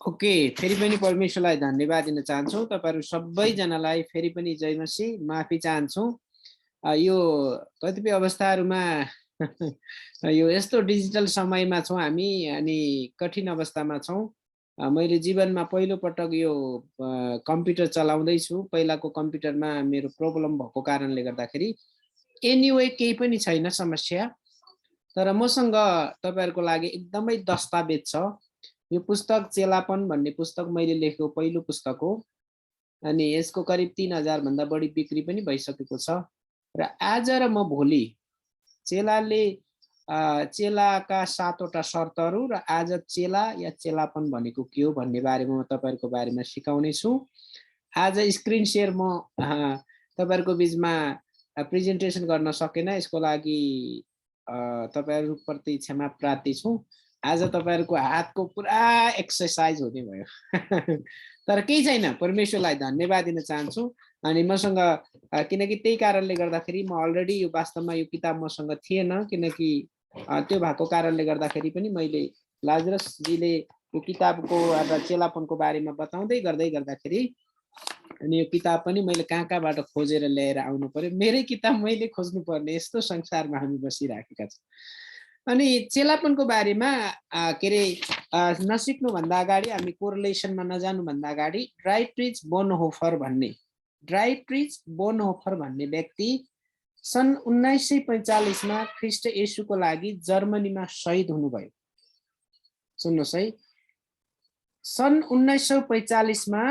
Okay, फेरि पनि परमेश्वरलाई धन्यवाद दिन चाहन्छु। तपाईहरु सबैजनालाई फेरि पनि जय मसी, माफी चाहन्छु। यो कतिपय अवस्थाहरूमा यो यस्तो डिजिटल समयमा छौं हामी अनि कठिन अवस्थामा छौं। मैले जीवनमा पहिलो पटक यो कम्प्युटर चलाउँदै छु। पहिलाको कम्प्युटरमा मेरो प्रब्लम भएको कारणले गर्दाखेरि एनीवे केही पनि छैन समस्या। तर मसँग तपाईहरुको लागि एकदमै दस्तावेज छ। यो पुस्तक चेलापन भन्ने पुस्तक मैले लेखेको पहिलो पुस्तक हो अनि यसको करिब 3000 भन्दा बढी बिक्री पनि भइसकेको छ। र आज र म भोलि चेलाका 7 वटा शर्तहरू र आज चेला या चेलापन भनेको के हो भन्ने बारेमा म तपाईहरुको बारेमा सिकाउने छु। आज स्क्रिन शेयर म तपाईहरुको बीचमा प्रेजेन्टेसन गर्न सकेन, यसको लागि तपाईहरुप्रति क्षमा प्रार्थी छु। आज तपाईहरुको हातको पुरा एक्सरसाइज हुने भयो। तर केही छैन, परमेश्वरलाई धन्यवाद दिन चाहन्छु। अनि मसँग किनकि त्यही कारणले गर्दाखेरि म अलरेडी यो वास्तवमा यो किताब मसँग थिएन, किनकि त्यो भएको कारणले गर्दाखेरि पनि मैले लाजरस जीले यो किताबको र चेलापनको बारेमा बताउँदै गर्दाखेरि अनि यो किताब पनि मैले कहाँबाट खोजेर ल्याएर आउनु पर्यो। मेरै किताब मैले खोज्नु पर्ने यस्तो संसारमा हामी बसिराखेका छौं। अनि चेलापनको बारेमा के रे नसिक्नु भन्दा अगाडि हामी कोरिलेसनमा नजानु भन्दा अगाडि ड्राइट्रिच बोनहोफर भन्ने व्यक्ति सन् 1945 मा ख्रीष्ट येशूको लागि जर्मनीमा शहीद हुनुभयो। सुन्नुहोस् है, सन् 1945 मा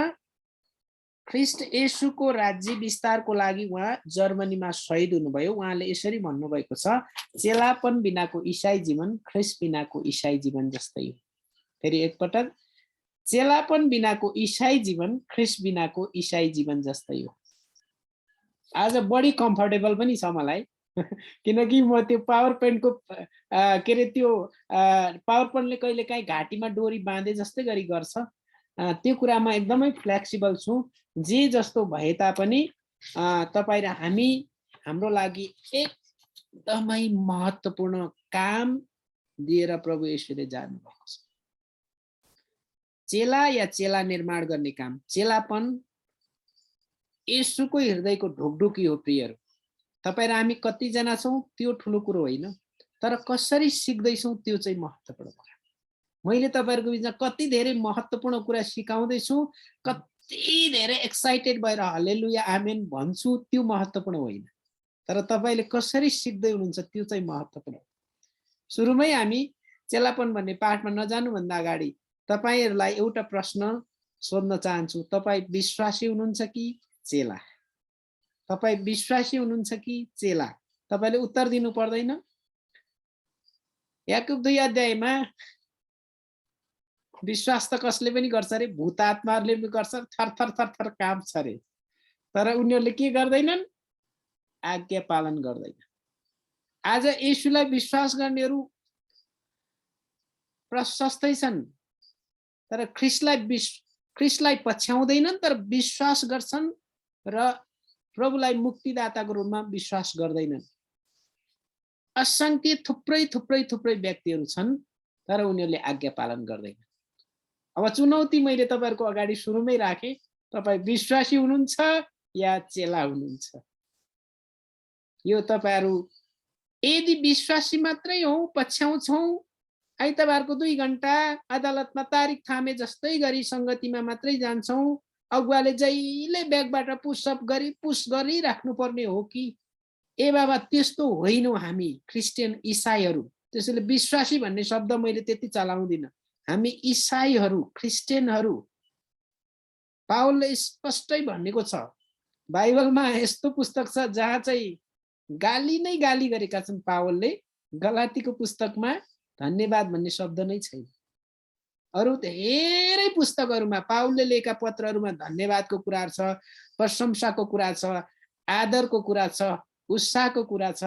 ख्रीष्ट येशूको राज्य विस्तारको लागि उहाँ जर्मनीमा शहीद हुनुभयो। उहाँले यसरी भन्नुभएको छ, चेलापन बिनाको ईसाई जीवन ख्रीष्ट बिनाको ईसाई जीवन जस्तै हो। फेरि एकपटक, चेलापन बिनाको ईसाई जीवन ख्रीष्ट बिनाको ईसाई जीवन जस्तै हो। आज बढी कम्फर्टेबल पनि छ मलाई, किनकि म त्यो पावर पोइन्टको के रे त्यो पावर पोइन्टले कहिले काहीँ घाँटीमा डोरी बाँधे जस्तै गरी गर्छ। त्यो कुरामा एकदमै फ्लेक्सिबल छु। जे जस्तो भए तापनि तपाई र हामी हाम्रो लागि एकदमै महत्त्वपूर्ण काम दिएर प्रभु येशूले जानु भएको छ। चेला या चेला निर्माण गर्ने काम, चेलापन येशूको हृदयको ढुकढुकी हो। प्रियहरू, तपाई र हामी कति जना छौं त्यो ठुलो कुरो होइन, तर कसरी सिक्दै छौं त्यो चाहिँ महत्त्वपूर्ण कुरा। मैले तपाईहरुको बीचमा कति धेरै महत्त्वपूर्ण कुरा सिकाउँदै छु, कति धेरै एक्साइटेड भएर हालेलुया आमेन भन्छु, त्यो महत्त्वपूर्ण होइन, तर तपाईले कसरी सिक्दै हुनुहुन्छ त्यो चाहिँ महत्त्वपूर्ण हो। सुरुमै हामी चेलापन भन्ने पाठमा नजानु भन्दा अगाडि तपाईहरुलाई एउटा प्रश्न सोध्न चाहन्छु। तपाई विश्वासी हुनुहुन्छ कि चेला? तपाई विश्वासी हुनुहुन्छ कि चेला? तपाईले उत्तर दिनु पर्दैन। याकुब 2 अध्यायमा विश्वास त कसले पनि गर्छ रे, भूत आत्माहरूले पनि गर्छ, थर काम्छ रे, तर उनीहरूले के गर्दैनन्? आज्ञा पालन गर्दैन। आज येशूलाई विश्वास गर्नेहरू प्रशस्तै छन्, तर ख्रीष्टलाई पछ्याउँदैनन्, तर विश्वास गर्छन् र प्रभुलाई मुक्तिदाताको रूपमा विश्वास गर्दैनन्। असंख्य थुप्रै व्यक्तिहरू छन्, तर उनीहरूले आज्ञा पालन गर्दैनन्। अब चुनौती मैले तपाईहरुको अगाडि सुरुमै राखे, तपाई विश्वासी हुनुहुन्छ या चेला हुनुहुन्छ? यो तपाईहरु यदि विश्वासी मात्रै हौ, पछ्याउँछौं, आइतबारको 2 घण्टा अदालतमा तारिख थामे जस्तै गरी संगतिमा मात्रै जान्छौं, अगुवाले जहिले ब्यागबाट पुशअप पुश गरिराख्नु पर्ने हो कि? ए बाबा, त्यस्तो होइनौ हामी क्रिस्चियन ईसाईहरू। त्यसैले विश्वासी भन्ने शब्द मैले त्यति चलाउँदिन। हामी ईसाईहरू, क्रिस्चियनहरू। पावलले स्पष्टै भनेको छ, बाइबलमा यस्तो पुस्तक छ जहाँ चाहिँ गाली नै गाली गरेका छन् पावलले। गलातीको पुस्तकमा धन्यवाद भन्ने शब्द नै छैन। अरु धेरै पुस्तकहरुमा पावलले लेखेका पत्रहरुमा धन्यवादको कुरा छ, प्रशंसाको कुरा छ, आदरको कुरा छ, उत्साहको कुरा छ,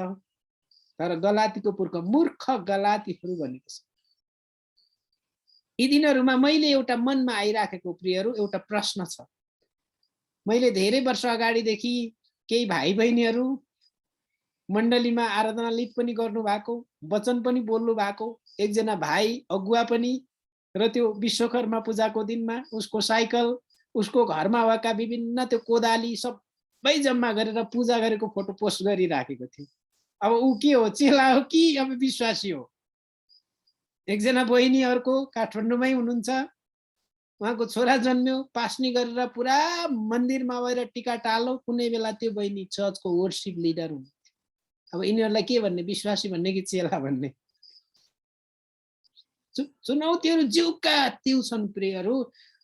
तर गलातीको मूर्ख गलातीहरू भनेको छ। यी दिनहरुमा मैले एउटा मनमा आइराखेको प्रियहरू एउटा प्रश्न छ। मैले धेरै वर्ष अगाडिदेखि केही भाइ बहिनीहरू मण्डलीमा आराधना लिड पनि गर्नु भएको, वचन पनि बोल्नु भएको, एकजना भाइ अगुवा पनि र त्यो विश्वकर्मा पूजाको दिनमा उसको साइकल, उसको घरमा भएका विभिन्न त्यो कोदाली सबै जम्मा गरेर पूजा गरेको फोटो पोस्ट गरिराखेको थियो। अब ऊ के हो, चेला हो कि अब विश्वासी हो? एकजना बहिनी अर्को काठमाडौँमै हुनुहुन्छ, उहाँको छोरा जन्म्यो, पास्नी गरेर पुरा मन्दिरमा गएर टिका टालो, कुनै बेला त्यो बहिनी चर्चको वर्शिप लिडर हुनुहुन्थ्यो। अब यिनीहरूलाई के भन्ने, विश्वासी भन्ने कि चेला भन्ने? चुनौतीहरू जिउका त्यो छन् प्रियहरू।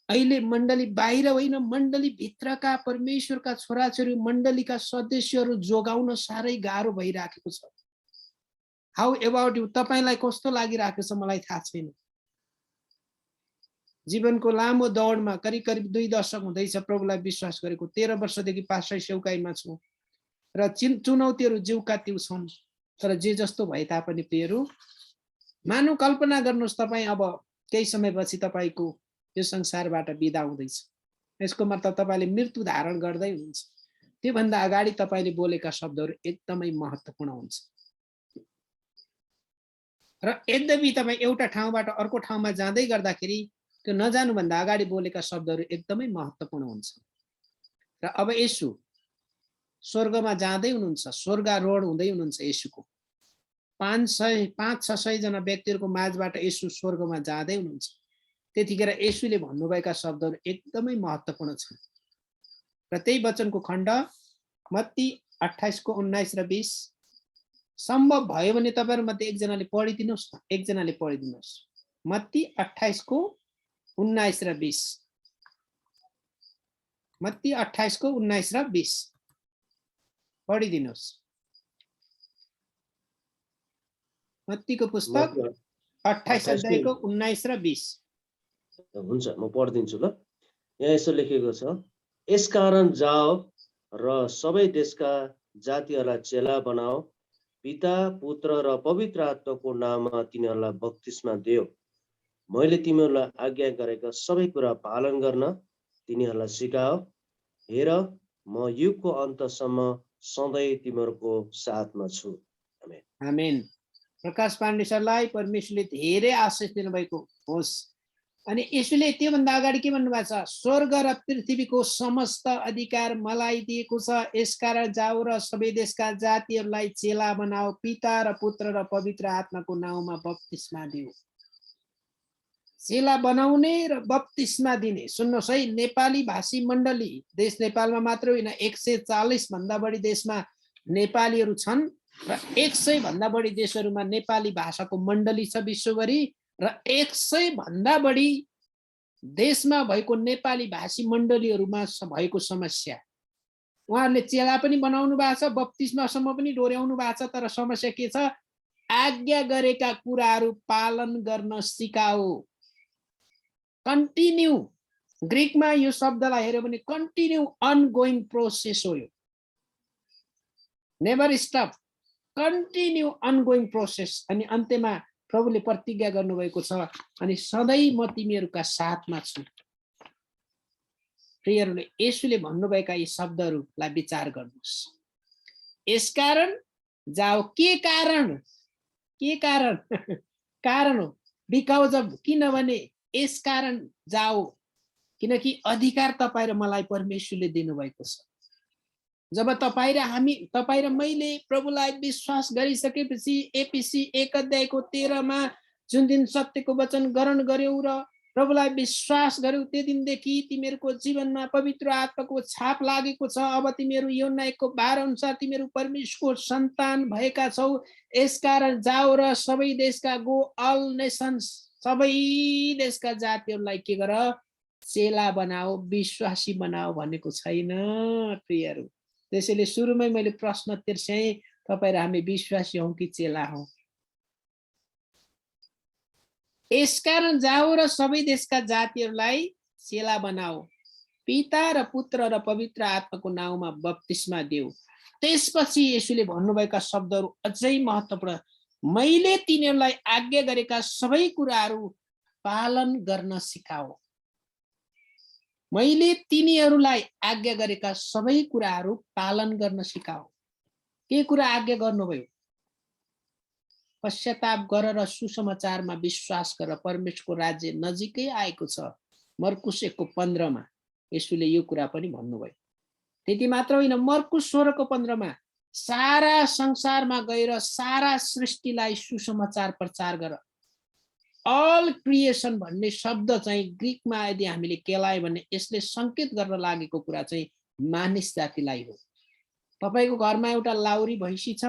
अहिले मण्डली बाहिर होइन, मण्डली भित्रका परमेश्वरका छोराछोरी मण्डलीका सदस्यहरू जोगाउन साह्रै गाह्रो भइराखेको छ। How about you? तपाईलाई कस्तो लागिराखेको छ मलाई थाहा छैन। जीवनको लामो दौडमा करिब करिब 2 दशक हुँदैछ प्रभुलाई विश्वास गरेको। 13 वर्षदेखि पास्टर सेवकाईमा छु र चुनौतीहरू जिउका त्यो छन्। तर जे जस्तो भए तापनि प्रियहरू, मानव कल्पना गर्नुहोस्, तपाईँ अब केही समयपछि तपाईँको यो संसारबाट बिदा हुँदैछ। यसको मतलब तपाईँले मृत्यु धारण गर्दै हुनुहुन्छ। त्योभन्दा अगाडि तपाईँले बोलेका शब्दहरू एकदमै महत्त्वपूर्ण हुन्छ। र यद्यपि तपाईँ एउटा ठाउँबाट अर्को ठाउँमा जाँदै गर्दाखेरि त्यो नजानुभन्दा अगाडि बोलेका शब्दहरू एकदमै महत्त्वपूर्ण हुन्छ। र अब येशू स्वर्गमा जाँदै हुनुहुन्छ, स्वर्गारोहण हुँदै हुनुहुन्छ येशूको। 500-600 जना व्यक्तिहरूको माझबाट येशू स्वर्गमा जाँदै हुनुहुन्छ। त्यतिखेर येशूले भन्नुभएका शब्दहरू एकदमै महत्त्वपूर्ण छन्। र त्यही वचनको खण्ड मत्ती 28:19 र 20 सम्भव भयो भने तपाईहरु मध्ये एकजनाले पढिदिनुस् न, एकजनाले पढिदिनुस्। मत्ती 28:19 र 20। मत्ती 28:19 र 20 पढिदिनुस्। मत्तीको पुस्तक 28 अध्यायको 19 र 20। हुन्छ, म पढिदिन्छु ल। यहाँ यसो लेखेको छ, यसकारण जाओ र सबै देशका जातिहरूलाई चेला बनाओ, पिता पुत्र र पवित्र आत्माको नाममा तिनीहरूलाई बप्तिस्मा देऊ। मैले तिमीहरूलाई आज्ञा गरेका सबै कुरा पालन गर्न तिनीहरूलाई सिकाओ। हेर, म युगको अन्तसम्म सधैँ तिमीहरूको साथमा छु। आमेन। आमेन। प्रकाश पाण्डे सरलाई परमेश्वरले धेरै आशिष दिनुभएको होस्। अनि यसले त्योभन्दा अगाडि के भन्नुभएको छ? स्वर्ग र पृथ्वीको समस्त अधिकार मलाई दिएको छ, यसकारण जाऊ र सबै देशका जातिहरूलाई चेला बनाओ, पिता र पुत्र र पवित्र आत्माको नाउँमा बप्तिस्मा दिऊ। चेला बनाउने र बप्तिस्मा दिने। सुन्नुहोस् है, नेपाली भाषी मण्डली देश नेपालमा मात्र होइन, 140 भन्दा बढी देशमा नेपालीहरू छन् र 100 भन्दा बढी देशहरूमा नेपाली भाषाको मण्डली छ विश्वभरि, र 100 भन्दा बढी देशमा भएको नेपाली भाषी मण्डलीहरूमा भएको समस्या। उहाँहरूले चेला पनि बनाउनु भएको छ, बप्तिस्मासम्म पनि डोर्याउनु भएको छ, तर समस्या के छ? आज्ञा गरेका कुराहरू पालन गर्न सिकाओ। कन्टिन्यू, ग्रीकमा यो शब्दलाई हेर्यो भने कन्टिन्यू अनगोइङ प्रोसेस हो। यो never stop, continue ongoing process. अनि अन्त्यमा प्रभुले प्रतिज्ञा गर्नुभएको छ, अनि सधैँ म तिमीहरूका साथमा छु। प्रियहरूले, येशूले भन्नुभएका यी शब्दहरूलाई विचार गर्नुहोस्। यसकारण जाओ। के कारण? के कारण? कारण हो, बिकज अफ, किनभने यसकारण जाओ, किनकि अधिकार तपाईँ र मलाई परमेश्वरले दिनुभएको छ। जब तपाईँ र मैले प्रभुलाई विश्वास गरिसकेपछि एपिसी 1 अध्यायको 13 मा जुन दिन सत्यको वचन ग्रहण गर्यौ र प्रभुलाई विश्वास गर्यौ, त्यो दिनदेखि तिमीहरूको जीवनमा पवित्र आत्माको छाप लागेको छ। अब तिमीहरू यूहन्ना 1:12 अनुसार तिमीहरू परमेश्वरको सन्तान भएका छौ। यसकारण जाओ र सबै देशका, गो अल नेशन्स, सबै देशका जातिहरूलाई के गर? चेला बनाओ, विश्वासी बनाओ भनेको छैन प्रियहरू। त्यसैले सुरुमै मैले प्रश्न तिर्स्याएँ, तपाईँ र हामी विश्वासी हौं कि चेला हौं? यसकारण जाओ र सबै देशका जातिहरूलाई चेला बनाओ, पिता र पुत्र र पवित्र आत्माको नाउँमा बप्तिस्मा देऊ। त्यसपछि येशूले भन्नुभएका शब्दहरू अझै महत्त्वपूर्ण, मैले तिनीहरूलाई आज्ञा गरेका सबै कुराहरू पालन गर्न सिकाओ। मैले तिनीहरूलाई आज्ञा गरेका सबै कुराहरू पालन गर्न सिकाओ। के कुरा आज्ञा गर्नुभयो? पश्चाताप गर र सुसमाचारमा विश्वास गर, परमेश्वरको राज्य नजिकै आएको छ। मर्कुस 1:15 यसुले यो कुरा पनि भन्नुभयो। त्यति मात्र होइन, मर्कुस 16:15 सारा संसारमा गएर सारा सृष्टिलाई सुसमाचार प्रचार गर। अल क्रिएसन भन्ने शब्द चाहिँ ग्रीकमा यदि हामीले केलायो भने यसले संकेत गर्न लागेको कुरा चाहिँ मानिस जातिलाई हो। तपाईको घरमा एउटा लाउरी भैँसी छ,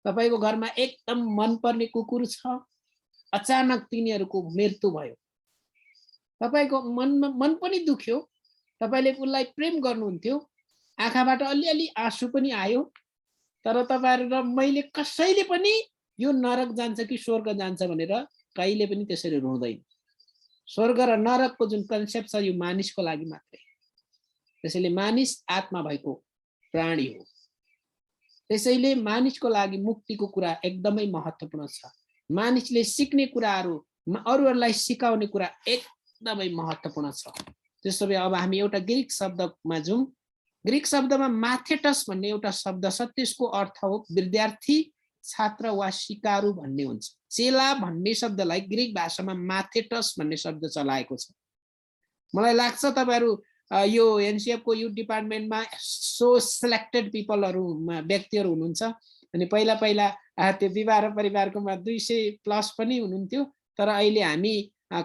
तपाईको घरमा एकदम मनपर्ने कुकुर छ, अचानक तिनीहरूको मृत्यु भयो, तपाईको मन पनि दुख्यो, तपाईले उसलाई प्रेम गर्नुहुन्थ्यो, आँखाबाट अलिअलि आँसु पनि आयो, तर तपाईहरु र मैले कसैले पनि यो नरक जान्छ कि स्वर्ग जान्छ भनेर कहिले पनि त्यसरी रुँदैन। स्वर्ग र नरकको जुन कन्सेप्ट छ यो मानिसको लागि मात्रै। त्यसैले मानिस आत्मा भएको प्राणी हो। त्यसैले मानिसको लागि मुक्तिको कुरा एकदमै महत्त्वपूर्ण छ। मानिसले सिक्ने कुराहरू अरूहरूलाई सिकाउने कुरा एकदमै महत्त्वपूर्ण छ। त्यसो भए अब हामी एउटा ग्रीक शब्दमा जाउँ। ग्रीक शब्दमा माथेटस भन्ने एउटा शब्द छ, त्यसको अर्थ हो विद्यार्थी, छात्र वा सिकारु भन्ने हुन्छ। चेला भन्ने शब्दलाई ग्रीक भाषामा माथेटस भन्ने शब्द चलाएको छ। मलाई लाग्छ तपाईहरु यो एनसीएफ को युथ डिपार्टमेन्टमा सो सिलेक्टेड पिपलहरु व्यक्तिहरु हुनुहुन्छ अनि पहिला पहिला त्यो विवाह र परिवारकोमा 200+ पनि हुनुहुन्थ्यो, तर अहिले हामी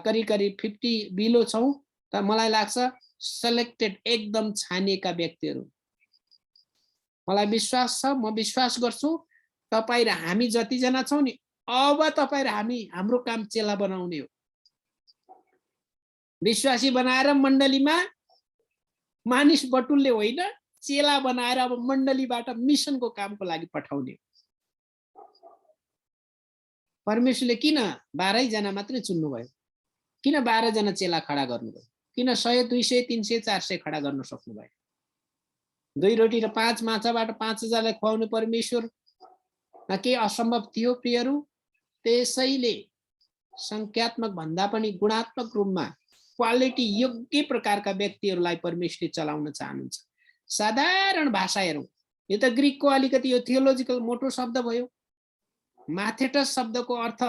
करिब करिब 50 बिलो छौं। त मलाई लाग्छ सिलेक्टेड एकदम छानिएका व्यक्तिहरु। मलाई विश्वास छ, म विश्वास गर्छु तपाई र हामी जति जना छौं नि, अब तपाई र हामी हाम्रो काम चेला बनाउने हो। विश्वासी बनाएर मण्डलीमा मानिस बटुल्ने होइन, चेला बनाएर अब मण्डलीबाट मिसनको कामको लागि पठाउने। परमेश्वरले किन 12 जना मात्रै चुन्नु भयो? किन 12 जना चेला खडा गर्नुभयो? किन 100, 200, 300, 400 खडा गर्न सक्नु भयो? 2 रोटी र 5 माछाबाट 5000लाई खुवाउने परमेश्वर के असम्भव थियो प्रियहरू? त्यसैले संख्यात्मक भन्दा पनि गुणात्मक रूपमा क्वालिटी योग्य प्रकारका व्यक्तिहरूलाई परमेश्वरले चलाउन चाहनुहुन्छ। साधारण भाषा हेरौं, यो त ग्रीकको अलिकति यो थियोलोजिकल मोटो शब्द भयो। माथेटस शब्दको अर्थ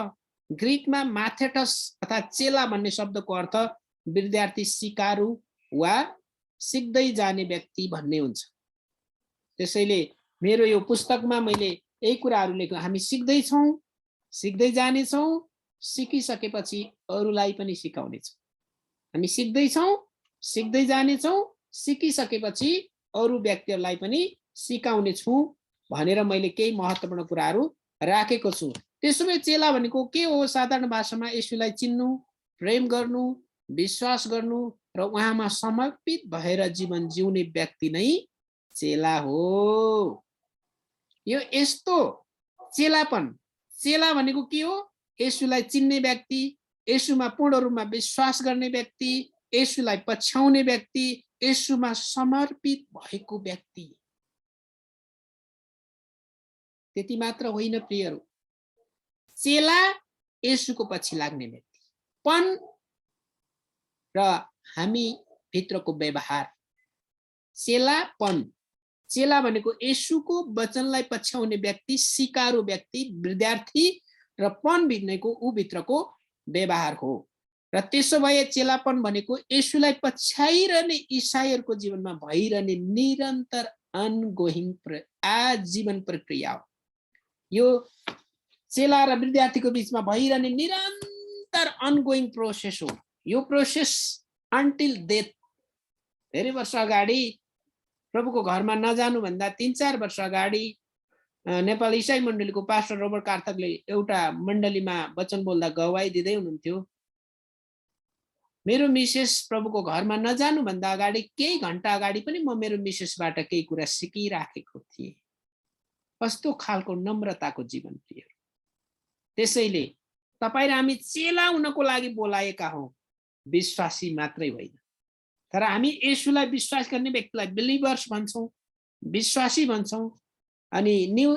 ग्रीकमा माथेटस अर्थात चेला भन्ने शब्दको अर्थ विद्यार्थी, सिकारु वा सिक्दै जाने व्यक्ति भन्ने हुन्छ। त्यसैले मेरो यो पुस्तकमा मैले यही कुराहरू लेखेको, हामी सिक्दै छौं, सिक्दै जाने छौं, सिकिसकेपछि अरूलाई पनि सिकाउने छौं। हामी सिक्दै छौं, सिक्दै जाने छौं, सिकिसकेपछि अरू व्यक्तिहरूलाई पनि सिकाउने छु भनेर मैले केही महत्त्वपूर्ण कुराहरू राखेको छु। त्यसोभए चेला भनेको के हो? साधारण भाषामा येशूलाई चिन्नु, प्रेम गर्नु, विश्वास गर्नु र उहाँमा समर्पित भएर जीवन जिउने व्यक्ति नै चेला हो। यो यस्तो चेलापन, चेला भनेको के हो? येशूलाई चिन्ने व्यक्ति, येशूमा पूर्ण रूपमा विश्वास गर्ने व्यक्ति, येशूलाई पछ्याउने व्यक्ति, येशूमा समर्पित भएको व्यक्ति। त्यति मात्र होइन प्रियहरू, चेला येशूको पछि लाग्ने व्यक्ति। पन र हामी भित्रको व्यवहार, चेलापन। चेला भनेको येशूको वचनलाई पछ्याउने व्यक्ति, सिकारु व्यक्ति, विद्यार्थी र पन भनेको ऊ भित्रको व्यवहार हो। र त्यसो भए चेलापन भनेको येशूलाई पछ्याइरहने ईसाईहरूको जीवनमा भइरहने निरन्तर अनगोइङ आजीवन प्रक्रिया हो। यो चेला र विद्यार्थीको बीचमा भइरहने निरन्तर अनगोइङ प्रोसेस हो। यो प्रोसेस अन्टिल डेथ। धेरै वर्ष अगाडि प्रभुको घरमा नजानु भन्दा 3-4 वर्ष अगाडि नेपाल इसाई मण्डलीको पास्टर रोबर्ट कार्थकले एउटा मण्डलीमा वचन बोल्दा गवाही दिँदै हुनुहुन्थ्यो। मेरो मिसेस प्रभुको घरमा नजानु भन्दा अगाडि केही घण्टा अगाडि पनि म मेरो मिसेसबाट केही कुरा सिकिराखेको थिएँ। कस्तो खालको नम्रताको जीवन थियो। त्यसैले तपाई र हामी चेला हुनको लागि बोलाएका हौं, विश्वासी मात्रै होइन। तर हामी येशूलाई विश्वास गर्ने व्यक्तिलाई बिलिभर्स भन्छौं, विश्वासी भन्छौं। अनि न्यू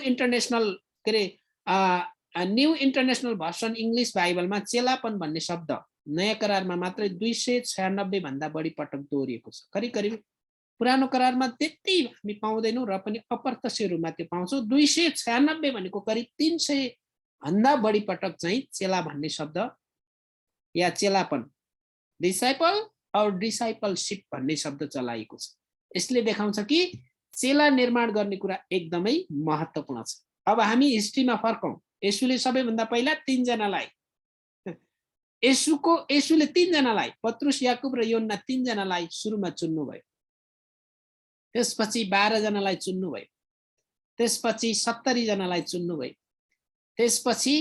इन्टरनेशनल भर्सन इंग्लिश बाइबलमा चेलापन भन्ने शब्द नयाँ करारमा मात्रै 296 भन्दा बढी पटक दोहोरिएको छ। करिब करिब पुरानो करारमा त्यति हामी पाउँदैनौं र पनि अप्रत्यक्ष रूपमा त्यो पाउँछौं। 296 भनेको करिब 300 भन्दा बढी पटक चाहिँ चेला भन्ने शब्द या चेलापन डिसाइपल और डिसाइपलशिप भन्ने शब्द चलाएको छ। यसले देखाउँछ कि चेला निर्माण गर्ने कुरा एकदमै महत्त्वपूर्ण छ। अब हामी हिस्ट्रीमा फर्कौं। येशूले सबैभन्दा पहिला 3 जनालाई येशूले 3 जनालाई पत्रुस, याकुब र योहन्ना 3 जनालाई सुरुमा चुन्नुभयो। त्यसपछि 12 जनालाई चुन्नुभयो। त्यसपछि 70 जनालाई चुन्नुभयो। त्यसपछि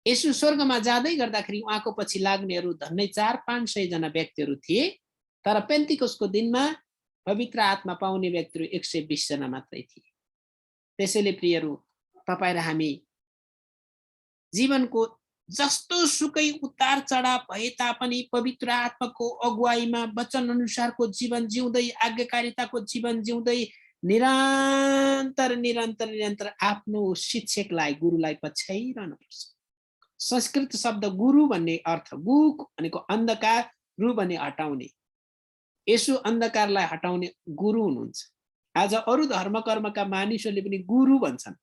येशू स्वर्गमा जाँदै गर्दाखेरि उहाँको पछि लाग्नेहरू धन्नै 400-500 जना व्यक्तिहरू थिए। तर पेन्तिकोसको दिनमा पवित्र आत्मा पाउने व्यक्तिहरू 120 जना मात्रै थिए। त्यसैले प्रियहरू, तपाईं र हामी जीवनको जस्तो सुकै उतार चढाव भए तापनि पवित्र आत्माको अगुवाईमा वचन अनुसारको जीवन जिउँदै, आज्ञाकारिताको जीवन जिउँदै निरन्तर निरन्तर निरन्तर आफ्नो शिक्षकलाई, गुरुलाई पछ्याइरहनु पर्छ। संस्कृत शब्द गुरु भन्ने अर्थ, गु भनेको अन्धकार, रु भन्ने हटाउने। येशू अन्धकारलाई हटाउने गुरु हुनुहुन्छ। आज अरू धर्म कर्मका मानिसहरूले पनि गुरु भन्छन्।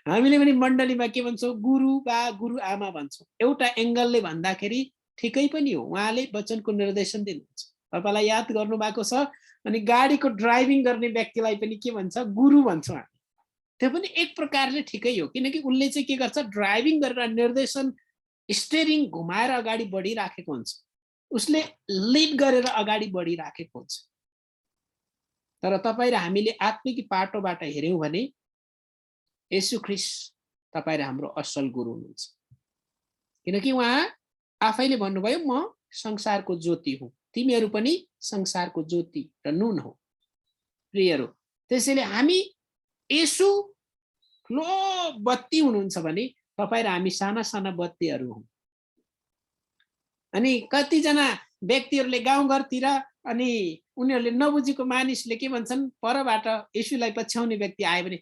हामीले पनि मण्डलीमा के भन्छौँ? गुरु बा गुरु आमा भन्छौँ। एउटा एंगलले भन्दाखेरि ठिकै पनि हो। उहाँले वचनको निर्देशन दिनुहुन्छ। तपाईलाई याद गर्नु भएको छ। अनि गाडीको ड्राइभिङ गर्ने व्यक्तिलाई पनि के भन्छ? गुरु भन्छौँ हामी। त्यो पनि एक प्रकारले ठिकै हो, किनकि उनले चाहिँ के गर्छ? ड्राइभिङ गरेर निर्देशन, स्टियरिङ घुमाएर अगाडि बढिराखेको हुन्छ। उसले लिड गरेर अगाडि बढिराखेको हुन्छ। तर तपाईं र हामीले आत्मिक पाटोबाट हेर्यौं भने येशू ख्रीष्ट तपाईं र हाम्रो असल गुरु हुनुहुन्छ। किनकि उहाँ आफैले भन्नुभयो, म संसारको ज्योति हुँ, तिमीहरू पनि संसारको ज्योति र नुन हो। प्रियहरू, त्यसैले हामी येशू ठुलो बत्ती हुनुहुन्छ भने तपाईं र हामी साना साना बत्तीहरू हौं। अनि कतिजना व्यक्तिहरूले गाउँघरतिर अनि उनीहरूले नबुझेको मानिसले के भन्छन्? परबाट येशूलाई पछ्याउने व्यक्ति आयो भने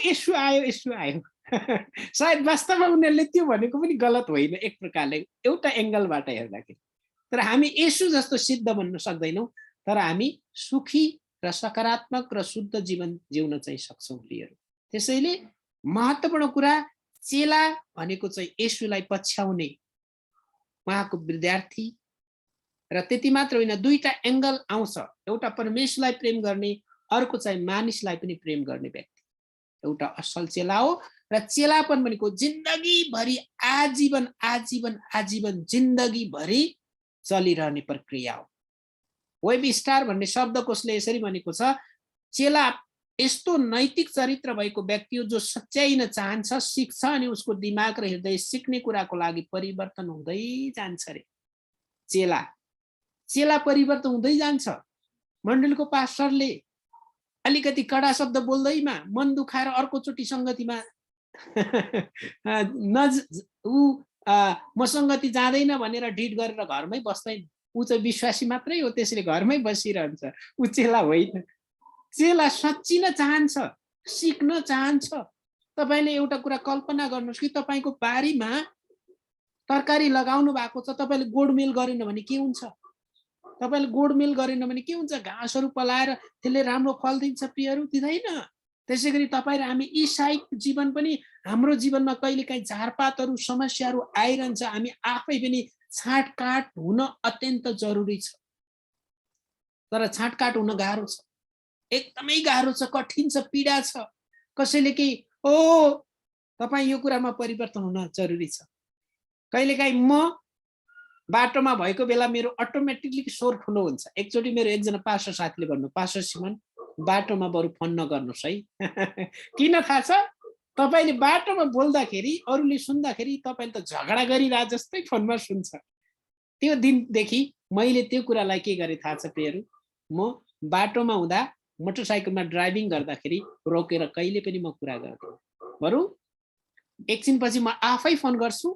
येशू आयो, येशू आयो। सायद वास्तवमा उनीहरूले त्यो भनेको पनि गलत होइन, एक प्रकारले एउटा एंगलबाट हेर्दाखेरि। तर हामी येशू जस्तो सिद्ध बन्न सक्दैनौं, तर हामी सुखी र सकारात्मक र शुद्ध जीवन जिउन चाहिँ सक्छौं प्रियहरू। त्यसैले महत्त्वपूर्ण कुरा, चेला भनेको चाहिँ येशूलाई पछ्याउने, उहाँको विद्यार्थी। र त्यति मात्र होइन, दुईटा एंगल आउँछ। एउटा परमेश्वरलाई प्रेम गर्ने, अर्को चाहिँ मानिसलाई पनि प्रेम गर्ने व्यक्ति एउटा असल चेला हो। र चेलापन भनेको जिन्दगी भरि आजीवन आजीवन आजीवन जिन्दगी भरि चलिरहने प्रक्रिया हो। वेब स्टार भन्ने शब्दकोशले यसरी भनेको छ, चेला यस्तो नैतिक चरित्र भएको व्यक्ति हो जो सच्याइन चाहन्छ, सिक्छ अनि उसको दिमाग र हृदय सिक्ने कुराको लागि परिवर्तन हुँदै जान्छ रे। चेला परिवर्तन हुँदै जान्छ। मण्डलीको पास्टरले अलिकति कडा शब्द बोल्दैमा मन दुखाएर अर्कोचोटि संगतिमा म संगति जाँदैन भनेर ढिट गरेर घरमै बस्दैन। ऊ चाहिँ विश्वासी मात्रै हो, त्यसले घरमै बसिरहन्छ। ऊ चेला होइन। चेला सच्चिन चाहन्छ, सिक्न चाहन्छ। तपाईले एउटा कुरा कल्पना गर्नुहोस् कि तपाईको बारीमा तरकारी लगाउनु भएको छ, तपाईले गोडमेल गरेन भने के हुन्छ? तपाईले गोडमेल गरेन भने के हुन्छ? घाँसहरू पलाएर त्यसले राम्रो फल दिन्छ प्रियहरू, दिँदैन। त्यसैगरी तपाईँ र हामी ईसाई जीवन पनि, हाम्रो जीवनमा कहिलेकाहीँ झारपातहरू, समस्याहरू आइरहन्छ। हामी आफै पनि छाटकाट हुन अत्यन्त जरुरी छ। तर छाटकाट हुन गाह्रो छ, एकदमै गाह्रो छ, कठिन छ, पीडा छ। कसैले कि तपाईँ यो कुरामा परिवर्तन हुन जरुरी छ। कहिलेकाहीँ म बाटोमा भएको बेला मेरो अटोमेटिकली स्वर ठुलो हुन्छ। एकचोटि मेरो एकजना पास्टर साथीले भन्नु, पास्टर सिमन बाटोमा बरु फोन नगर्नुहोस् है। किन थाहा छ? तपाईले बाटोमा बोल्दाखेरि अरूले सुन्दाखेरि तपाईले त झगडा गरिरहे जस्तै फोनमा सुन्छ। त्यो दिनदेखि मैले त्यो कुरालाई के गरे थाहा छ प्रियहरू? म बाटोमा हुँदा, मोटरसाइकलमा ड्राइभिङ गर्दाखेरि रोकेर कहिले पनि म कुरा गर्दिनँ। बरु एकछिनपछि म आफै फोन गर्छु,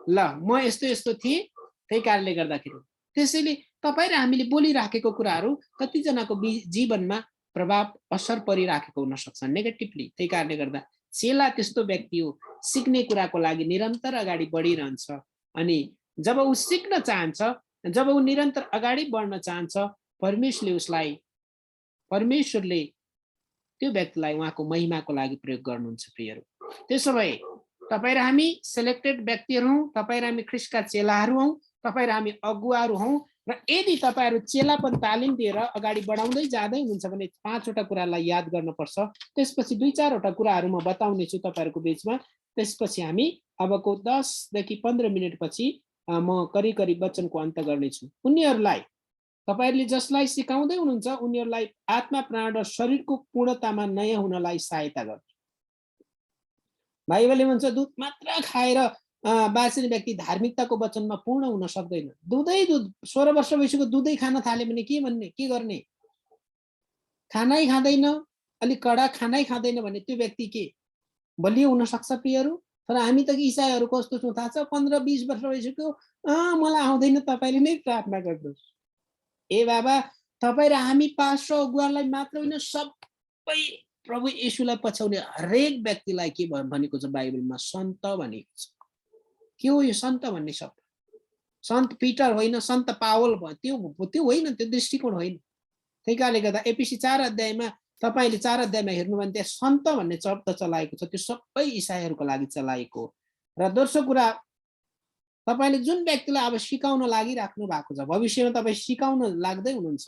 ल म यस्तो यस्तो थिएँ, त्यही कारणले गर्दाखेरि। त्यसैले तपाईँ र हामीले बोलिराखेको कुराहरू कतिजनाको जीवनमा प्रभाव असर परिराखेको हुन सक्छ नेगेटिभली। त्यही कारणले गर्दा चेला त्यस्तो व्यक्ति हो, सिक्ने कुराको लागि निरन्तर अगाडि बढिरहन्छ। अनि जब ऊ सिक्न चाहन्छ, जब ऊ निरन्तर अगाडि बढ्न चाहन्छ, परमेश्वरले त्यो व्यक्तिलाई उहाँको महिमाको लागि प्रयोग गर्नुहुन्छ प्रियहरू। त्यसो भए तपाईँ र हामी सेलेक्टेड व्यक्तिहरू हौँ, तपाईँ र हामी ख्रिस्टका चेलाहरू हौँ, तपाईँ र हामी अगुवाहरू हौँ। र यदि तपाईँहरू चेलापन तालिम दिएर अगाडि बढाउँदै जाँदै हुनुहुन्छ भने 5वटा कुरालाई याद गर्नुपर्छ। त्यसपछि 2-4वटा कुराहरू म बताउने छु तपाईँहरूको बीचमा। त्यसपछि हामी अबको 10 देखि 15 मिनेटपछि म करिब करिब वचनको अन्त गर्नेछु। उनीहरूलाई तपाईहरुले जसलाई सिकाउँदै हुनुहुन्छ उनीहरूलाई आत्मा प्राण र शरीरको पूर्णतामा नयाँ हुनलाई सहायता गर्नु। बाइबलले भन्छ दूध मात्र खाएर बाँच्ने व्यक्ति धार्मिकताको वचनमा पूर्ण हुन सक्दैन। दूध 16 वर्ष भइसक्यो दुधै खान थाले भने के भन्ने, के गर्ने? खानै खाँदैन, अलिक कडा खानै खाँदैन भने त्यो व्यक्ति के बलियो हुन सक्छ प्रियहरू? तर हामी त इसाईहरू कस्तो छौँ थाहा छ? 15-20 वर्ष भइसक्यो, मलाई आउँदैन, तपाईले नै प्रार्थना गर्नुहोस्। ए बाबा, तपाईँ र हामी पास्टर अगुवालाई मात्र होइन, सबै प्रभु येशूलाई पछ्याउने हरेक व्यक्तिलाई के भनेको छ बाइबलमा? सन्त भनेको छ। के हो यो सन्त भन्ने शब्द? सन्त पिटर होइन, सन्त पावल भयो, त्यो होइन, त्यो दृष्टिकोण होइन। त्यही कारणले गर्दा एपिसी 4 अध्यायमा तपाईले 4 अध्यायमा हेर्नु भने त्यहाँ सन्त भन्ने शब्द चलाएको छ। त्यो सबै इसाईहरूको लागि चलाएको। र दोस्रो कुरा, तपाईले जुन व्यक्तिलाई अब सिकाउन लागिराख्नु भएको छ, भविष्यमा तपाईँ सिकाउन लाग्दै हुनुहुन्छ,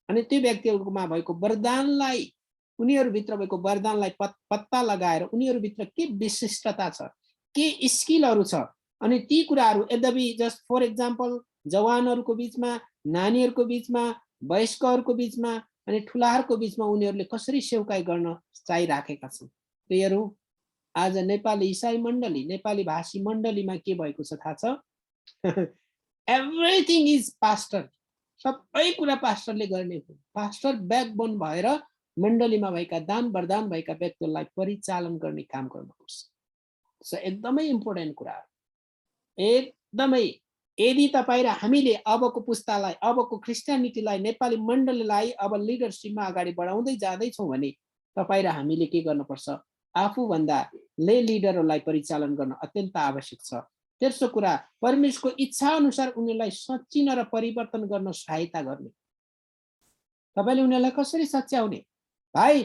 अनि त्यो व्यक्तिहरूमा भएको वरदानलाई, उनीहरूभित्र भएको वरदानलाई पत्ता लगाएर उनीहरूभित्र के विशिष्टता छ, के स्किलहरू छ, अनि ती कुराहरू यद्यपि जस्ट फर एक्जाम्पल जवानहरूको बीचमा, नानीहरूको बीचमा, वयस्कहरूको बीचमा अनि ठुलाहरूको बीचमा उनीहरूले कसरी सेवकाई गर्न चाहिराखेका छन्। प्रियहरू, आज नेपाली इसाई मण्डली, नेपाली भाषी मण्डलीमा के भएको छ थाहा छ? Everything is pastor. सबै कुरा पास्टरले गर्ने हो। पास्टर ब्याकबोन भएर मण्डलीमा भएका दान वरदान भएका व्यक्तिहरूलाई परिचालन गर्ने काम गर्नुपर्छ। एकदमै इम्पोर्टेन्ट कुरा हो, एकदमै। यदि तपाईँ र हामीले अबको पुस्तालाई, अबको क्रिस्चियनिटीलाई, नेपाली मण्डलीलाई अब लिडरसिपमा अगाडि बढाउँदै जाँदैछौँ भने तपाईँ र हामीले के गर्नुपर्छ? आफूभन्दा ले लिडरहरूलाई परिचालन गर्न अत्यन्त आवश्यक छ। तेस्रो कुरा, परमेश्वरको इच्छा अनुसार उनीहरूलाई सच्चिन र परिवर्तन गर्न सहायता गर्ने। तपाईले उनीहरूलाई कसरी सच्याउने? भाइ,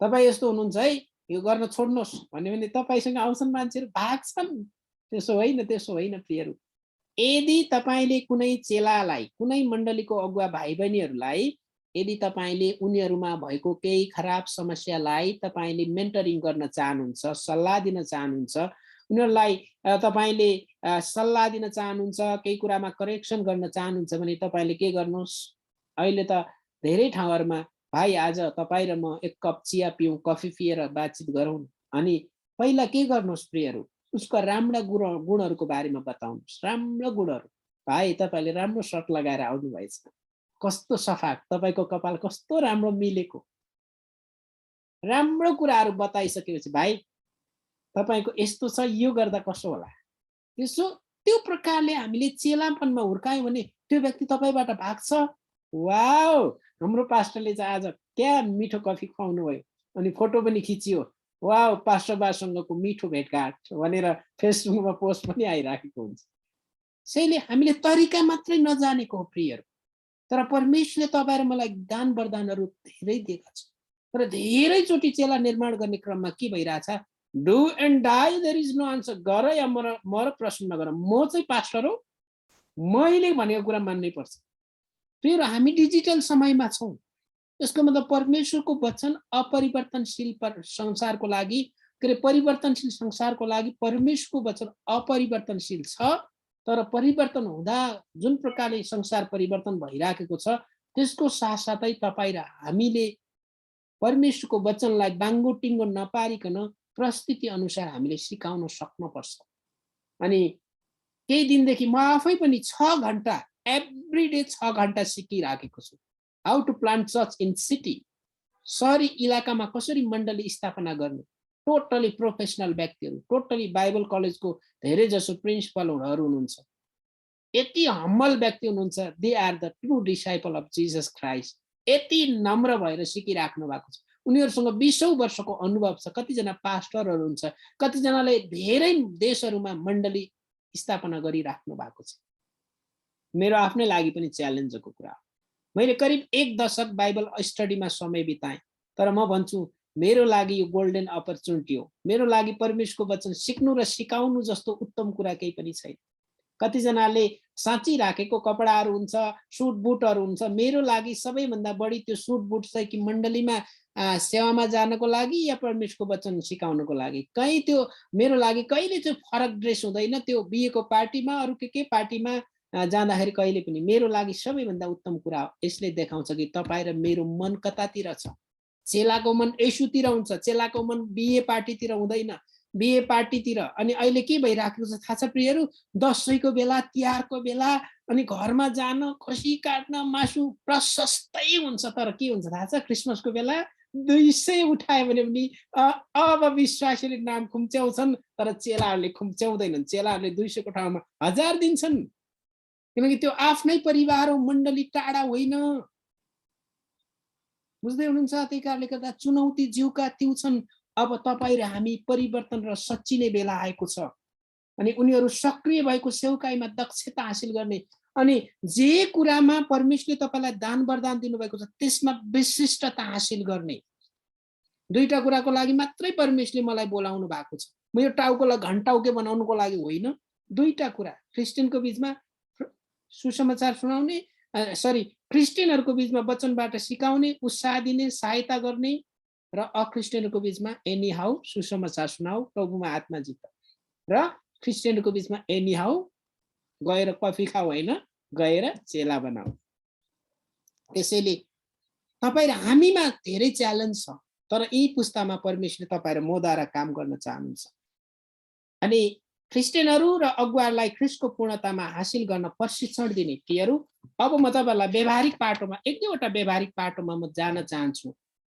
तपाईँ यस्तो हुनुहुन्छ है, यो गर्न छोड्नुहोस् भन्यो भने तपाईँसँग आउँछन् मान्छेहरू, भाग्छन्। त्यसो होइन, त्यसो होइन प्रियहरू। यदि तपाईँले कुनै चेलालाई, कुनै मण्डलीको अगुवा भाइ बहिनीहरूलाई यदि तपाईँले उनीहरूमा भएको केही खराब समस्यालाई तपाईँले मेन्टरिङ गर्न चाहनुहुन्छ, सल्लाह दिन चाहनुहुन्छ, उनीहरूलाई तपाईँले सल्लाह दिन चाहनुहुन्छ, केही कुरामा करेक्सन गर्न चाहनुहुन्छ भने तपाईँले के गर्नुहोस्? अहिले त धेरै ठाउँहरूमा भाइ आज तपाईँ र म एक कप चिया पिउँ, कफी पिएर बातचित गरौँ, अनि पहिला के गर्नुहोस् प्रियहरू? उसको राम्रा गुणहरूको बारेमा बताउनुहोस्। राम्रो गुणहरू। भाइ, तपाईँले राम्रो सर्ट लगाएर आउनु भएछ, कस्तो सफा, तपाईँको कपाल कस्तो राम्रो मिलेको, राम्रो कुराहरू बताइसकेपछि भाइ तपाईँको यस्तो छ, यो गर्दा कसो होला? त्यो प्रकारले हामीले चेलापनमा हुर्कायौँ भने त्यो व्यक्ति तपाईँबाट भाग्छ। वाउ, हाम्रो पास्टरले चाहिँ आज क्या मिठो कफी खुवाउनु भयो, अनि फोटो पनि खिचियो, वाउ पास्टर बासँगको मिठो भेटघाट भनेर फेसबुकमा पोस्ट पनि आइराखेको हुन्छ। त्यसैले हामीले तरिका मात्रै नजानेको हो प्रियहरू, तर परमेश्वरले तपाईँ र मलाई दान वरदानहरू धेरै दिएका छन्। तर धेरैचोटि चेला निर्माण गर्ने क्रममा के भइरहेछ? Do and die, there is no answer. गर या मर, प्रश्न नगर, म चाहिँ पास्टर हो, मैले भनेको कुरा मान्नै पर्छ। प्रियहरू, हामी डिजिटल समयमा छौँ। यसको मतलब परमेश्वरको वचन अपरिवर्तनशील संसारको लागि, के अरे परिवर्तनशील संसारको लागि परमेश्वरको वचन अपरिवर्तनशील छ। तर परिवर्तन हुँदा जुन प्रकारले संसार परिवर्तन भइराखेको छ, त्यसको साथसाथै तपाईँ र हामीले परमेश्वरको वचनलाई बाङ्गो टिङ्गो नपारिकन परिस्थिति अनुसार हामीले सिकाउन सक्नुपर्छ। अनि केही दिनदेखि म आफै पनि 6 घण्टा एभ्री डे 6 घण्टा सिकिराखेको छु। How to plant church in city, सहरी इलाकामा कसरी मण्डली स्थापना गर्ने। टोटली प्रोफेसनल व्यक्तिहरू, टोटली बाइबल कलेजको धेरै जसो प्रिन्सिपलहरू हुनुहुन्छ, यति हम्बल व्यक्ति हुनुहुन्छ। They are the true disciple of Jesus Christ. यति नम्र भएर सिकिराख्नु भएको छ। उनीहरूसँग 20औं वर्षको अनुभव छ। कतिजना पास्टरहरू हुन्छ, कतिजनाले धेरै देशहरूमा मण्डली स्थापना गरिराख्नु भएको छ। मेरो आफ्नै लागि पनि च्यालेन्जको कुरा हो। मैले करिब 1 दशक बाइबल स्टडीमा समय बिताएँ, तर म भन्छु मेरो लागि यो गोल्डन अपर्च्युनिटी हो। मेरो लागि परमेश्वरको वचन सिक्नु र सिकाउनु जस्तो उत्तम कुरा केही पनि छैन। कतिजनाले साँची राखेको कपडाहरू हुन्छ, सुट बुटहरू हुन्छ। मेरो लागि सबैभन्दा बढी त्यो सुट बुट चाहिँ कि मण्डलीमा सेवामा जानको लागि या परमेश्वरको वचन सिकाउनको लागि। कहीँ त्यो मेरो लागि कहिले चाहिँ फरक ड्रेस हुँदैन। त्यो बिहेको पार्टीमा अरू के पार्टीमा जाँदाखेरि कहिले पनि मेरो लागि सबैभन्दा उत्तम कुरा हो। यसले देखाउँछ कि तपाईँ र मेरो मन कतातिर छ। चेलाको मन येशूतिर हुन्छ, चेलाको मन बिहे पार्टीतिर हुँदैन, बिहे पार्टीतिर। अनि अहिले के भइराखेको छ थाहा छ प्रियहरू? दसैँको बेला, तिहारको बेला अनि घरमा जान, खसी काट्न, मासु प्रशस्तै हुन्छ। तर के हुन्छ थाहा छ? क्रिसमसको बेला 200 उठायो भने पनि अब विश्वासीले नाम खुम्च्याउँछन्, तर चेलाहरूले खुम्च्याउँदैनन्। चेलाहरूले 200 को ठाउँमा 1000 दिन्छन्, किनकि त्यो आफ्नै परिवार हो, मण्डली टाढा होइन। बुझ्दै हुनुहुन्छ? त्यही कारणले गर्दा चुनौती जिउका त्यो छन्। अब तपाईँ र हामी परिवर्तन र सच्चिने बेला आएको छ। अनि उनीहरू सक्रिय भएको सेवकाईमा दक्षता हासिल गर्ने, अनि जे कुरामा परमेश्वरले तपाईँलाई दान वरदान दिनुभएको छ त्यसमा विशिष्टता हासिल गर्ने। दुईटा कुराको लागि मात्रै परमेश्वरले मलाई बोलाउनु भएको छ। म यो टाउकोलाई घन्टाउके बनाउनुको लागि होइन। दुईटा कुरा, क्रिस्चियनको बीचमा सुसमाचार सुनाउने, क्रिस्चियनहरूको बीचमा वचनबाट सिकाउने, उत्साह दिने, सहायता गर्ने, र अक्रिस्चियनहरूको बीचमा एनी हाउ सुसमाचार सुनाऊ, प्रभुमा आत्मा जित। र क्रिस्चियनहरूको बीचमा एनी हाउ गएर कफी खाऊ होइन, गएर चेला बनाऊ। त्यसैले तपाईँ र हामीमा धेरै च्यालेन्ज छ, तर यी पुस्तामा परमेश्वरले तपाईँ र मद्वारा काम गर्न चाहनुहुन्छ। अनि क्रिस्चियनहरू र अगुवालाई ख्रीष्टको पूर्णतामा हासिल गर्न प्रशिक्षण दिने। प्रियहरू, अब म तपाईँहरूलाई व्यवहारिक पाटोमा एक दुईवटा व्यवहारिक पाटोमा म जान चाहन्छु,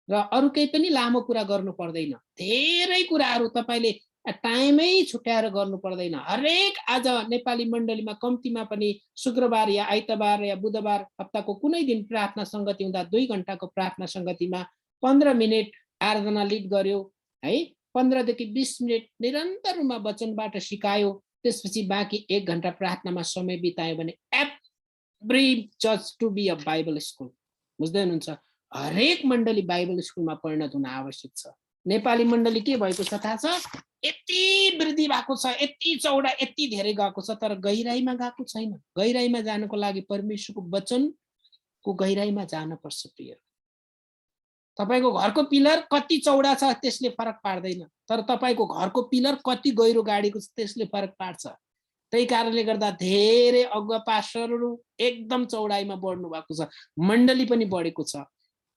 र अरू केही पनि लामो कुरा गर्नु पर्दैन। धेरै कुराहरू तपाईँले टाइमै छुट्याएर गर्नु पर्दैन। हरेक आज नेपाली मण्डलीमा कम्तीमा पनि शुक्रबार या आइतबार या बुधबार हप्ताको कुनै दिन प्रार्थना सङ्गति हुँदा 2 घण्टाको प्रार्थना सङ्गतिमा 15 मिनट आराधना लिड गर्यो है, 15 देखि 20 मिनट निरन्तर रूपमा वचनबाट सिकायो, त्यसपछि बाँकी 1 घण्टा प्रार्थनामा समय बितायो भने every church to be a Bible school. बुझ्दै हुनुहुन्छ? हरेक मण्डली बाइबल स्कुलमा परिणत हुन आवश्यक छ। नेपाली मण्डली के भएको छ थाहा छ? यति वृद्धि भएको छ, यति चौडा, यति धेरै गएको छ, तर गहिराईमा गएको छैन। गहिराईमा जानको लागि परमेश्वरको वचनको गहिराईमा जानुपर्छ। प्रिय, तपाईको घरको पिलर कति चौडा छ त्यसले फरक पार्दैन, तर तपाईको घरको पिलर कति गहिरो गाडीको छ त्यसले फरक पार्छ। त्यही कारणले गर्दा धेरै अगुवा पास्टरहरू एकदम चौडाइमा बढ्नु भएको छ, मण्डली पनि बढेको छ,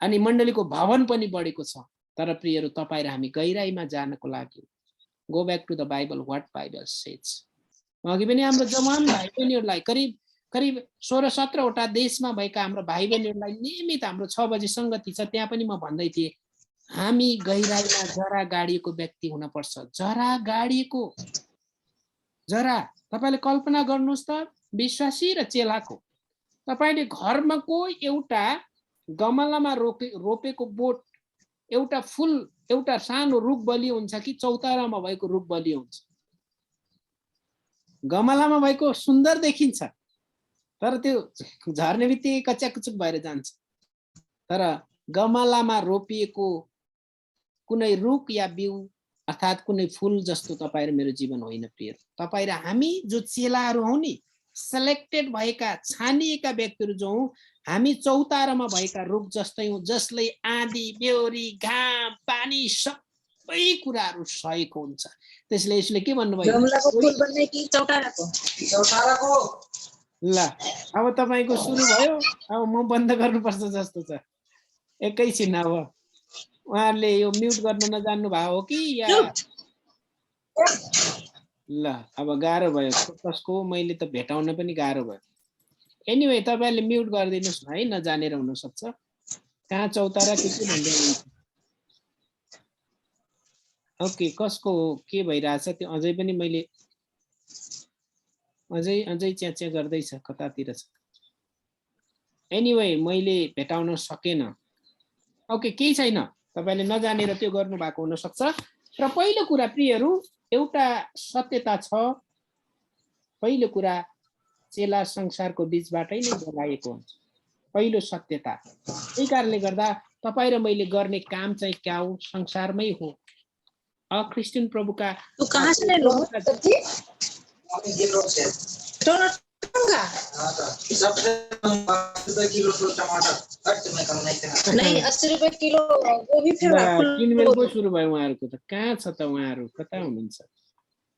अनि मण्डलीको भवन पनि बढेको छ। तर प्रियहरू, तपाईँ र हामी गहिराईमा जानको लागि go back to the Bible, what Bible says. अघि पनि हाम्रो जवान भाइ बहिनीहरूलाई करिब 16-17 वटा देशमा भएका हाम्रो भाइ बहिनीहरूलाई नियमित हाम्रो 6 बजे सङ्गति छ, त्यहाँ पनि म भन्दै थिएँ, हामी गहिराईमा जरा गाडिएको व्यक्ति हुनपर्छ। जरा गाडिएको, जरा तपाईँले कल्पना गर्नुहोस् त, विश्वासी र चेलाको। तपाईँले घरमा कोही एउटा गमलामा रोपेको बोट, एउटा फुल, एउटा सानो रुख बलियो हुन्छ कि चौतारामा भएको रुख बलियो हुन्छ? गमलामा भएको सुन्दर देखिन्छ, तर त्यो झर्ने बित्तिकै कच्याकुचुक भएर जान्छ। तर गमलामा रोपिएको कुनै रुख या बिउ अर्थात् कुनै फुल जस्तो तपाईँ र मेरो जीवन होइन। प्रिय, तपाईँ र हामी जो चेलाहरू हौ नि, सेलेक्टेड भएका, छानिएका व्यक्तिहरू जो हौँ, हामी चौतारामा भएका रुख जस्तै हौँ, जसले आँधी, बेहोरी, घाम, पानी सबै कुराहरू सहेको हुन्छ। त्यसले यसले के भन्नुभयो? ल, अब तपाईँको सुरु भयो, अब म बन्द गर्नुपर्छ जस्तो छ। एकैछिन, अब उहाँहरूले यो म्युट गर्न नजान्नु भएको हो कि या? ल, अब गाह्रो भयो कसको, मैले त भेटाउन पनि गाह्रो भयो। एनिवे, तपाईँले म्युट गरिदिनुहोस् न है, नजानेर हुनसक्छ। कहाँ चौतारा के भन्दै हुनुहुन्छ? ओके, कसको हो, के भइरहेछ त्यो अझै पनि मैले अझै च्याच्या गर्दैछ, कतातिर छ। एनिवे, मैले भेटाउन सकेन। ओके, केही छैन, तपाईँले नजानेर त्यो गर्नु भएको हुनसक्छ। र पहिलो कुरा प्रियहरू, एउटा सत्यता छ। पहिलो कुरा, चेला संसारको बीचबाटै नै बोलाएको हुन्छ, पहिलो सत्यता। त्यही कारणले गर्दा तपाईँ र मैले गर्ने काम चाहिँ क्या हो? संसारमै हो। अक्रिस्चियन प्रभुका तू कहाँ से ले लो सब्जी? नहीं 80 रुपए किलो गोभी फिर किनमेल पो सुरु भयो उहाँहरूको त। कहाँ छ त उहाँहरू? कता हुनुहुन्छ?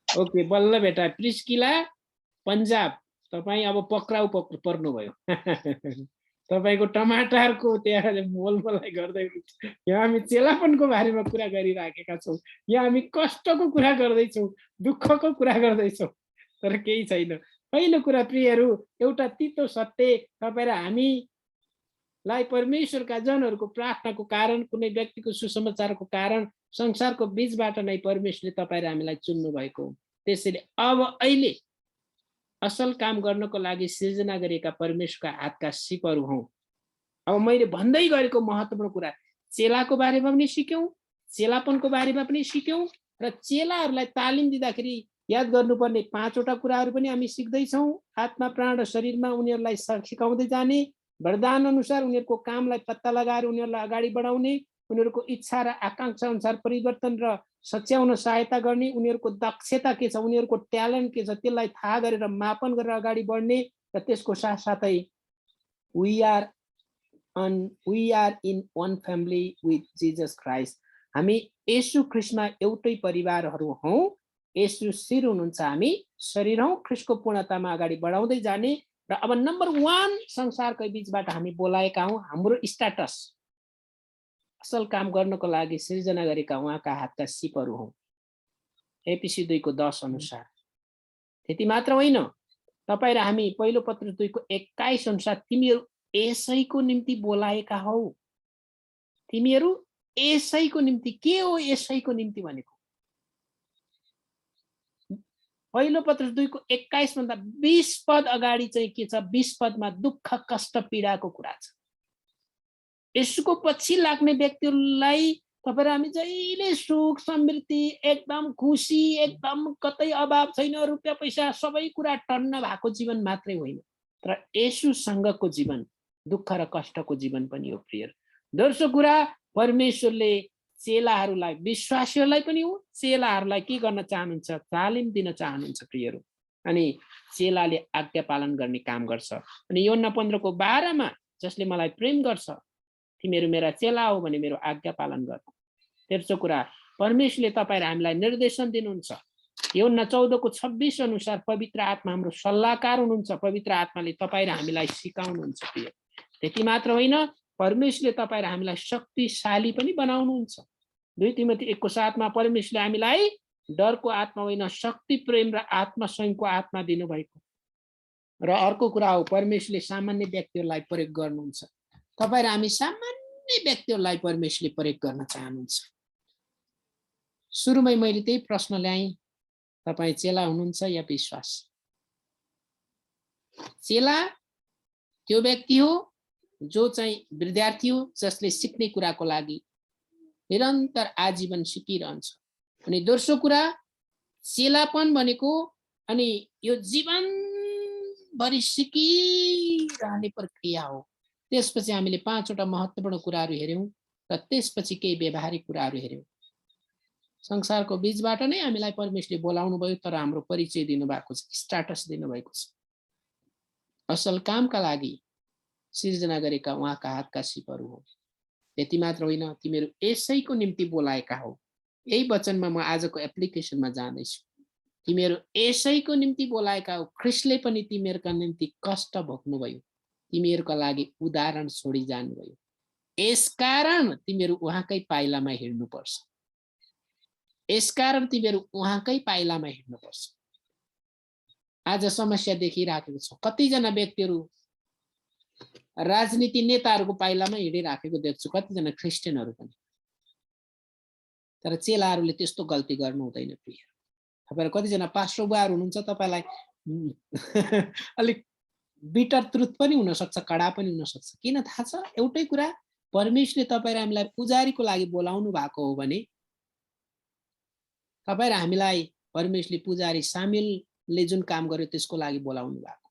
ओके, बल्ल बेटा प्रिस्किला पन्जाब, तपाईँ अब पक्राउ पर्नुभयो। तपाईको टमाटरको त्यहाँ मोलमोलाई गर्दै यहाँ हामी चेलापनको बारेमा कुरा गरिराखेका छौँ, यहाँ हामी कष्टको कुरा गर्दैछौँ, दुःखको कुरा गर्दैछौँ, तर केही छैन। पहिलो कुरा प्रियहरू, एउटा तितो सत्य, तपाईँ र हामीलाई परमेश्वरका जनहरूको प्रार्थनाको कारण, कुनै व्यक्तिको सुसमाचारको कारण संसारको बीचबाट नै परमेश्वरले तपाईँ र हामीलाई चुन्नु भएको हो। त्यसैले अब अहिले असल काम गर्नको लागि सृजना गरेका परमेश्वरका हातका सिपहरू हौं। अब मैले भन्दै गरेको महत्त्वपूर्ण कुरा, चेलाको बारेमा पनि सिक्यौं, चेलापनको बारेमा पनि सिक्यौं र चेलाहरूलाई तालिम दिँदाखेरि याद गर्नुपर्ने 5 वटा कुराहरू पनि हामी सिक्दैछौँ। आत्मा, प्राण र शरीरमा उनीहरूलाई सिकाउँदै जाने, वरदान अनुसार उनीहरूको कामलाई पत्ता लगाएर उनीहरूलाई अगाडि बढाउने, उनीहरूको इच्छा र आकांक्षा अनुसार परिवर्तन र सच्याउन सहायता गर्ने, उनीहरूको दक्षता के छ, उनीहरूको ट्यालेन्ट के छ, त्यसलाई थाहा गरेर मापन गरेर अगाडि बढ्ने र त्यसको साथसाथै we are in one family with Jesus Christ. हामी येशू ख्रीष्टमा एउटै परिवारहरू हौं। येशू शिर हुनुहुन्छ, हामी शरीर हौं। ख्रीष्टको पूर्णतामा अगाडि बढाउँदै जाने र अब नम्बर 1 संसारकै बीचबाट हामी बोलाएका हौं। हाम्रो स्ट्याटस असल काम गर्नको लागि सृजना गरेका उहाँका हातका सिपहरू हौं। एपिसी 2 को 10 अनुसार। त्यति मात्र होइन, तपाईँ र हामी पहिलो पत्र 2 को 21 अनुसार तिमीहरू यसैको निम्ति बोलाएका हौ। तिमीहरू यसैको निम्ति। के हो यसैको निम्ति भनेको? पहिलो पत्र 2 को 21 भन्दा 20 पद अगाडि चाहिँ के छ? 20 पदमा दुःख, कष्ट, पीडाको कुरा छ। यसको पछि लाग्ने व्यक्तिहरूलाई तपाईँ र हामी जहिले सुख समृद्धि, एकदम खुसी, एकदम कतै अभाव छैन, रुपियाँ पैसा सबै कुरा टन्न भएको जीवन मात्रै होइन, तर येशूसँगको जीवन दुःख र कष्टको जीवन पनि हो प्रिय। दोस्रो कुरा, परमेश्वरले चेलाहरूलाई, विश्वासीहरूलाई पनि हो, चेलाहरूलाई के गर्न चाहनुहुन्छ? तालिम दिन चाहनुहुन्छ प्रियहरू। अनि चेलाले आज्ञा पालन गर्ने काम गर्छ। अनि यूहन्ना 15 को 12 मा जसले मलाई प्रेम गर्छ तिमीहरू मेरा चेला हो भने मेरो आज्ञा पालन गर। तेस्रो कुरा, परमेश्वरले तपाईँ र हामीलाई निर्देशन दिनुहुन्छ। यूहन्ना 14 को 26 अनुसार पवित्र आत्मा हाम्रो सल्लाहकार हुनुहुन्छ। पवित्र आत्माले तपाईँ र हामीलाई सिकाउनुहुन्छ प्रिय। त्यति मात्र होइन, परमेश्वरले तपाईँ र हामीलाई शक्तिशाली पनि बनाउनुहुन्छ। 2 तिमोथी 1 को 7 मा परमेश्वरले हामीलाई डरको आत्मा होइन, शक्ति, प्रेम र आत्मसंयमको आत्मा दिनुभएको। र अर्को कुरा हो, परमेश्वरले सामान्य व्यक्तिहरूलाई प्रयोग गर्नुहुन्छ। तपाईँ र हामी सामान्य व्यक्तिहरूलाई परमेश्वरले प्रयोग गर्न चाहनुहुन्छ। सुरुमै मैले त्यही प्रश्न ल्याएँ, तपाईँ चेला हुनुहुन्छ या विश्वास? चेला त्यो व्यक्ति हो जो चाहिँ विद्यार्थी हो, जसले सिक्ने कुराको लागि निरन्तर आजीवन सिकिरहन्छ। अनि दोस्रो कुरा, चेलापन भनेको अनि यो जीवनभरि सिकिरहने प्रक्रिया हो। त्यसपछि हामीले 5 वटा महत्त्वपूर्ण कुराहरू हेर्यौं र त्यसपछि केही व्यवहारिक कुराहरू हेर्यौं। संसारको बीचबाट नै हामीलाई परमेश्वरले बोलाउनु भयो, तर हाम्रो परिचय दिनुभएको छ, स्ट्याटस दिनुभएको छ। असल कामका लागि सृजना गरेका उहाँका हातका सिपहरू हो। त्यति मात्र होइन, तिमीहरू यसैको निम्ति बोलाएका हौ। यही वचनमा म आजको एप्लिकेसनमा जाँदैछु। तिमीहरू यसैको निम्ति बोलाएका हौ। ख्रीष्टले पनि तिमीहरूका निम्ति कष्ट भोग्नुभयो, तिमीहरूका लागि उदाहरण छोडी जानुभयो। यसकारण तिमीहरू उहाँकै पाइलामा हिँड्नुपर्छ। यसकारण तिमीहरू उहाँकै पाइलामा हिँड्नुपर्छ। आज समस्या देखिराखेको छ। कतिजना व्यक्तिहरू राजनीति नेताहरूको पाइलामा हिँडिराखेको देख्छु, कतिजना क्रिस्चियनहरू पनि। तर चेलाहरूले त्यस्तो गल्ती गर्नु हुँदैन प्रिय। तपाईहरु कतिजना पास्टर बुवाहरू हुनुहुन्छ, तपाईलाई अलिक बिटर ट्रुथ पनि हुन सक्छ, कडा पनि हुन सक्छ। किन थाहा छ? एउटै कुरा, परमेश्वरले तपाईँ र हामीलाई पुजारीको लागि बोलाउनु भएको हो भने तपाईँ र हामीलाई परमेश्वरले पुजारी सामुएलले जुन काम गर्यो त्यसको लागि बोलाउनु भएको।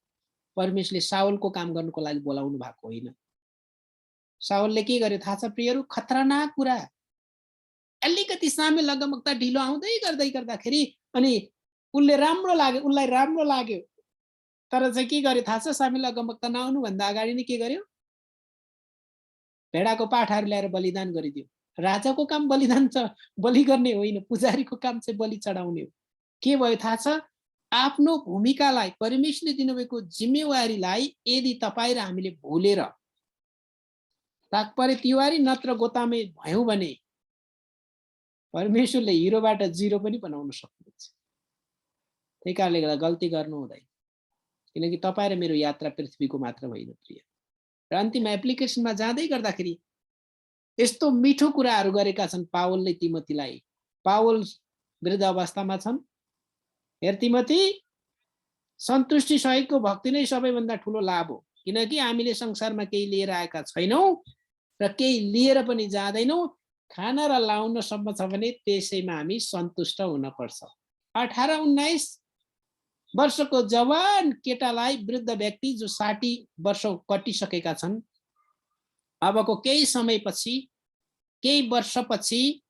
परमेश्वरले साउलको काम गर्नुको लागि बोलाउनु भएको होइन। साउलले के गर्यो थाहा छ प्रियहरू? खतरनाक कुरा, अलिकति सामेल अगमवक्ता ढिलो आउँदै गर्दै गर्दाखेरि अनि उसलाई राम्रो लाग्यो, तर चाहिँ के गर्यो थाहा छ? सामेल अगमवक्ता नआउनुभन्दा अगाडि नै के गर्यो? भेडाको पाठाहरू ल्याएर बलिदान गरिदियो। राजाको काम बलि गर्ने होइन, पुजारीको काम चाहिँ बलि चढाउने हो। के भयो थाहा छ? आफ्नो भूमिकालाई, परमेश्वरले दिनुभएको जिम्मेवारीलाई यदि तपाईँ र हामीले भुलेर ताकपरे तिवारी नत्र गोतामे भयौँ भने परमेश्वरले हिरोबाट जिरो पनि बनाउन सक्नुहुन्छ। त्यही कारणले गर्दा गल्ती गर्नु हुँदैन, किनकि तपाईँ र मेरो यात्रा पृथ्वीको मात्र होइन प्रिय। र अन्तिम एप्लिकेसनमा जाँदै गर्दाखेरि यस्तो मिठो कुराहरू गरेका छन् पावलले तिमोथीलाई। पावल वृद्ध अवस्थामा छन्। हेर तिमोथी, सन्तुष्टि सहितको भक्ति नै सबैभन्दा ठुलो लाभ हो, किनकि हामीले संसारमा केही लिएर आएका छैनौँ र केही लिएर पनि जाँदैनौँ। खाना र लाउनसम्म छ भने त्यसैमा हामी सन्तुष्ट हुनपर्छ। 18-19 वर्षको जवान केटालाई वृद्ध व्यक्ति जो 60 वर्ष कटिसकेका छन्, अबको केही समयपछि, केही वर्षपछि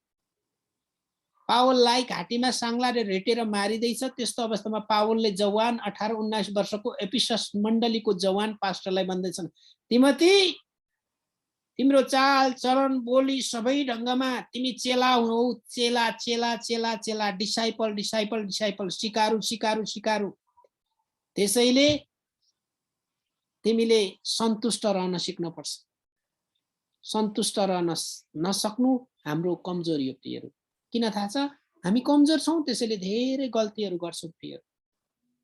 पावललाई घाँटीमा साङ्लाले रेटेर मारिँदैछ। त्यस्तो अवस्थामा पावलले जवान 18-19 वर्षको एफिसस मण्डलीको जवान पास्टरलाई भन्दैछन्, तिमोथी, तिम्रो चाल चलन बोली सबै ढङ्गमा तिमी चेला हुनु, चेला चेला चेला चेला, डिसाइपल डिसाइपल डिसाइपल, सिकारु सिकारु सिकारु। त्यसैले तिमीले सन्तुष्ट रहन सिक्नुपर्छ। सन्तुष्ट रहन नसक्नु हाम्रो कमजोरी हो प्रियहरू। किन थाहा छ? हामी कमजोर छौँ, त्यसैले धेरै गल्तीहरू गर्छौँ प्रियहरू।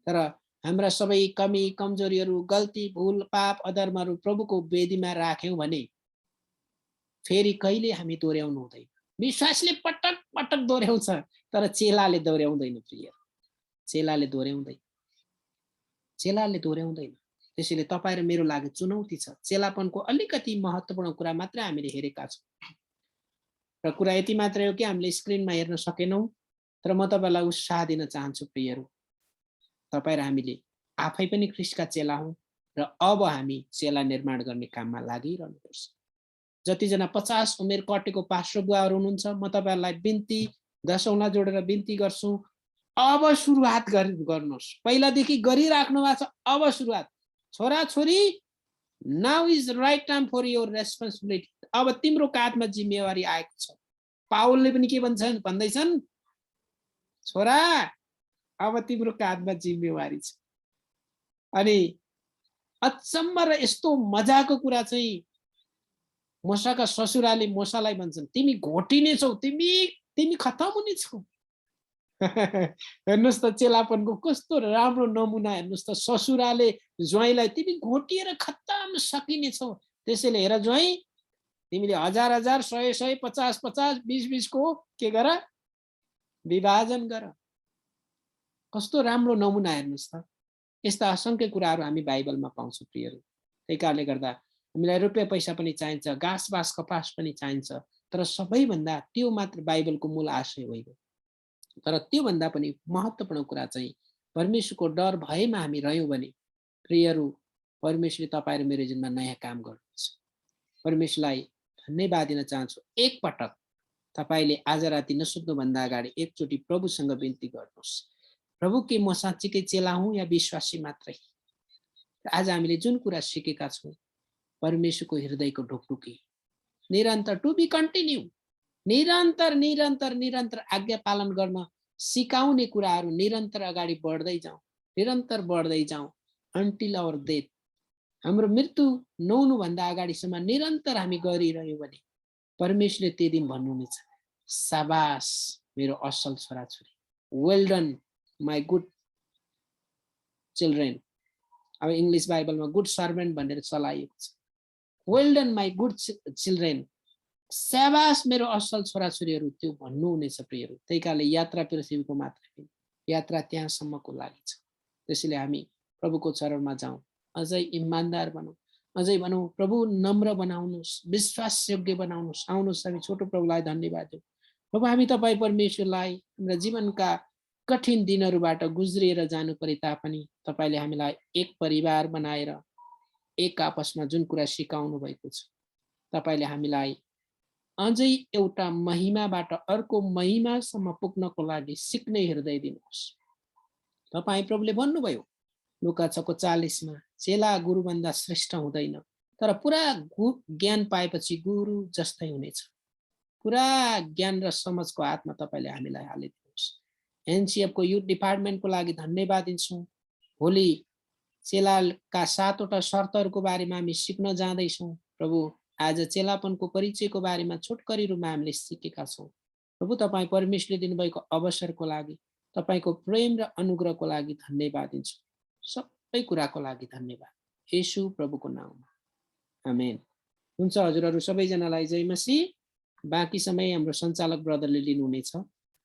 तर हाम्रा सबै कमी, कमजोरीहरू, गल्ती, भुल, पाप, अधर्महरू प्रभुको वेदीमा राख्यौँ भने फेरि कहिले हामी दोहोऱ्याउनु हुँदैन। विश्वासले पटक पटक दोहोऱ्याउँछ, तर चेलाले दोहोऱ्याउँदैन प्रिय। चेलाले दोहोऱ्याउँदैन। त्यसैले तपाईँ र मेरो लागि चुनौती छ। चेलापनको अलिकति महत्त्वपूर्ण कुरा मात्रै हामीले हेरेका छौँ र कुरा यति मात्रै हो कि हामीले स्क्रिनमा हेर्न सकेनौँ। तर म तपाईँलाई उत्साह दिन चाहन्छु प्रियहरू, तपाईँ र हामीले आफै पनि ख्रीष्टका चेला हौँ र अब हामी चेला निर्माण गर्ने काममा लागिरहनुपर्छ। जतिजना 50 उमेर कटेको पास्टर बुवाहरू हुनुहुन्छ, म तपाईँहरूलाई बिन्ती, दशौँला जोडेर बिन्ती गर्छु, अब सुरुवात गर्नुहोस्। पहिलादेखि गरिराख्नु भएको छ, अब सुरुवात। छोरा छोरी, now is right time for your responsibility. अब तिम्रो काँधमा जिम्मेवारी आएको छ। पावलले पनि के भन्दैछन्? छोरा, अब तिम्रो काँधमा जिम्मेवारी छ। अनि अचम्म र यस्तो मजाको कुरा चाहिँ मोसाका ससुराले मोसालाई भन्छन्, तिमी घोटिने छौ, तिमी खतम हुने छौ। हेर्नुहोस् त चेलापनको कस्तो राम्रो नमुना। हेर्नुहोस् त ससुराले ज्वाइँलाई तिमी घोटिएर खतम सकिने छौ। त्यसैले हेर ज्वाइँ, तिमीले 1000-1000, 100-100, 50-50, 20-20 को के गर? विभाजन गर। कस्तो राम्रो नमुना हेर्नुहोस् त। यस्ता असंख्य कुराहरू हामी बाइबलमा पाउँछौँ प्रियहरू। त्यही कारणले गर्दा हामीलाई रुपियाँ पैसा पनि चाहिन्छ, घाँस बाँस कपास पनि चाहिन्छ, तर सबैभन्दा त्यो मात्र बाइबलको मूल आशय होइन। तर त्योभन्दा पनि महत्त्वपूर्ण कुरा चाहिँ परमेश्वरको डर भएमा हामी रह्यौँ भने प्रियहरू, परमेश्वरले तपाईँ र मेरो जीवनमा नयाँ काम गर्नुहुन्छ। परमेश्वरलाई धन्यवाद दिन चाहन्छु। एकपटक तपाईँले आज राति नसुत्नुभन्दा अगाडि एकचोटि प्रभुसँग बिन्ती गर्नुहोस्, प्रभु के म साँच्चीकै चेला हुँ या विश्वासी मात्रै? आज हामीले जुन कुरा सिकेका छौँ, परमेश्वरको हृदयको ढुकढुकी निरन्तर, टु बी कन्टिन्यू, निरन्तर निरन्तर निरन्तर आज्ञा पालन गर्न सिकाउने कुराहरू निरन्तर अगाडि बढ्दै जाउँ, निरन्तर बढ्दै जाउँ, अन्टिल आवर डेथ। हाम्रो मृत्यु नहुनुभन्दा अगाडिसम्म निरन्तर हामी गरिरह्यौँ भने परमेश्वरले त्यो दिन भन्नुहुनेछ, साबास मेरो असल छोराछोरी, well done my good children. अब इङ्ग्लिस बाइबलमा गुड सर्भेन्ट भनेर चलाइएको छ। Well done my good children, स्याबास मेरो असल छोराछोरीहरू, त्यो भन्नुहुनेछ प्रियहरू। त्यही कारणले यात्रा पृथ्वीको मात्रै होइन, यात्रा त्यहाँसम्मको लागि छ। त्यसैले हामी प्रभुको चरणमा जाउँ, अझै इमान्दार बनौँ, अझै भनौँ प्रभु नम्र बनाउनुहोस्, विश्वासयोग्य बनाउनुहोस्। आउनुहोस् हामी छोटो प्रभुलाई धन्यवाद दिउँ। प्रभु हामी तपाईँ परमेश्वरलाई हाम्रा जीवनका कठिन दिनहरूबाट गुज्रिएर जानु परे तापनि तपाईँले हामीलाई एक परिवार बनाएर एक आपसमा जुन कुरा सिकाउनु भएको छ, तपाईले हामीलाई अझै एउटा महिमाबाट अर्को महिमासम्म पुग्नको लागि सिक्ने हृदय दिनुहोस्। तपाई प्रभुले भन्नुभयो लुका 6:40 मा, चेला गुरुभन्दा श्रेष्ठ हुँदैन, तर पुरा ज्ञान पाएपछि गुरु जस्तै हुनेछ। पुरा ज्ञान र समझको हातमा तपाईले हामीलाई हालिदिनुहोस्। एनसीएफ को युथ डिपार्टमेन्टको लागि धन्यवाद दिन्छौँ। भोलि चेलाका 7 वटा शर्तहरूको बारेमा हामी सिक्न जाँदैछौँ। प्रभु आज चेलापनको परिचयको बारेमा छोटकरी रूपमा हामीले सिकेका छौँ। प्रभु तपाईँ परमेश्वरले दिनुभएको अवसरको लागि, तपाईको प्रेम र अनुग्रहको लागि धन्यवाद दिन्छौँ। सबै कुराको लागि धन्यवाद येशू प्रभुको नाममा, आमेन। हुन्छ, हजुरहरू सबैजनालाई जय मसीह। बाँकी समय हाम्रो सञ्चालक ब्रदरले लिनुहुनेछ।